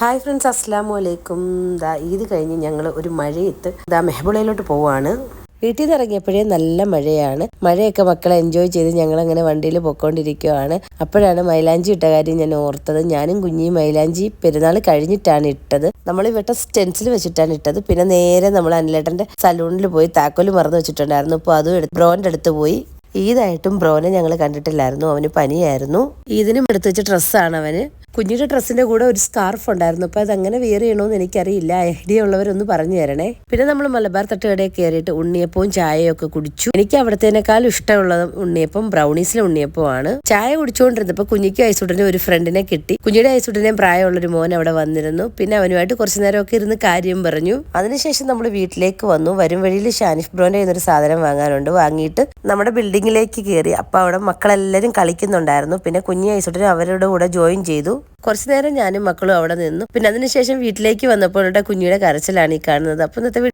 Hi friends, അസ്സലാമു അലൈക്കും. ഈദ് കഴിഞ്ഞ് ഞങ്ങൾ ഒരു മഴയത്ത് മെഹബുളയിലോട്ട് പോവാണ്. വീട്ടിൽ നിന്ന് ഇറങ്ങിയപ്പോഴേ നല്ല മഴയാണ്. മഴയൊക്കെ മക്കളെ എൻജോയ് ചെയ്ത് ഞങ്ങളങ്ങനെ വണ്ടിയിൽ പൊയ്ക്കൊണ്ടിരിക്കുകയാണ്. അപ്പോഴാണ് മൈലാഞ്ചി ഇട്ട കാര്യം ഞാൻ ഓർത്തത്. ഞാനും കുഞ്ഞിയും മൈലാഞ്ചി പെരുന്നാൾ കഴിഞ്ഞിട്ടാണ് ഇട്ടത്. നമ്മൾ ഇവിടെ സ്റ്റെൻസിൽ വെച്ചിട്ടാണ് ഇട്ടത്. പിന്നെ നേരെ നമ്മൾ അനിലേട്ടൻ്റെ സലൂണിൽ പോയി താക്കോല് മറന്നു വെച്ചിട്ടുണ്ടായിരുന്നു. അപ്പോൾ അതും ബ്രോൻ്റെ അടുത്ത് പോയി. ഈദായിട്ടും ബ്രോനെ ഞങ്ങൾ കണ്ടിട്ടില്ലായിരുന്നു. അവന് പനിയായിരുന്നു. ഈദിനും എടുത്തു വെച്ച ഡ്രസ്സാണ് അവന്. കുഞ്ഞിയുടെ ഡ്രസ്സിന്റെ കൂടെ ഒരു സ്കാർഫ് ഉണ്ടായിരുന്നു. അപ്പോൾ അതെങ്ങനെ വെയർ ചെയ്യണമെന്ന് എനിക്കറിയില്ല. ഐഡിയ ഉള്ളവരൊന്ന് പറഞ്ഞു തരണേ. പിന്നെ നമ്മൾ മലബാർ തട്ടുകടയിൽ കയറിയിട്ട് ഉണ്ണിയപ്പവും ചായയും ഒക്കെ കുടിച്ചു. എനിക്ക് അവിടത്തേനേക്കാളും ഇഷ്ടമുള്ളത് ഉണ്ണിയപ്പം ബ്രൗണീസിലെ ഉണ്ണിയപ്പമാണ്. ചായ കുടിച്ചുകൊണ്ടിരുന്നപ്പോൾ കുഞ്ഞിക്ക് ഐസുടനെ ഒരു ഫ്രണ്ടിനെ കിട്ടി. കുഞ്ഞിയുടെ ഐസുടനെയും പ്രായമുള്ളൊരു മോൻ അവിടെ വന്നിരുന്നു. പിന്നെ അവനുമായിട്ട് കുറച്ചു നേരമൊക്കെ ഇരുന്ന് കാര്യം പറഞ്ഞു. അതിനുശേഷം നമ്മൾ വീട്ടിലേക്ക് വന്നു. വരും വഴിയിൽ ഷാനിഫ് ബ്രോന്റെ എന്നൊരു സാധനം വാങ്ങാനുണ്ട്. വാങ്ങിയിട്ട് നമ്മുടെ ബിൽഡിങ്ങിലേക്ക് കയറി. അപ്പോൾ അവിടെ മക്കളെല്ലാവരും കളിക്കുന്നുണ്ടായിരുന്നു. പിന്നെ കുഞ്ഞി ഐസുടനും അവരുടെ കൂടെ ജോയിൻ ചെയ്തു. കുറച്ചു നേരം ഞാനും മക്കളും അവിടെ നിന്നു. പിന്നെ അതിനുശേഷം വീട്ടിലേക്ക് വന്നപ്പോൾ കുഞ്ഞിയുടെ കരച്ചിലാണ് ഈ കാണുന്നത്. അപ്പോൾ ഇന്നത്തെ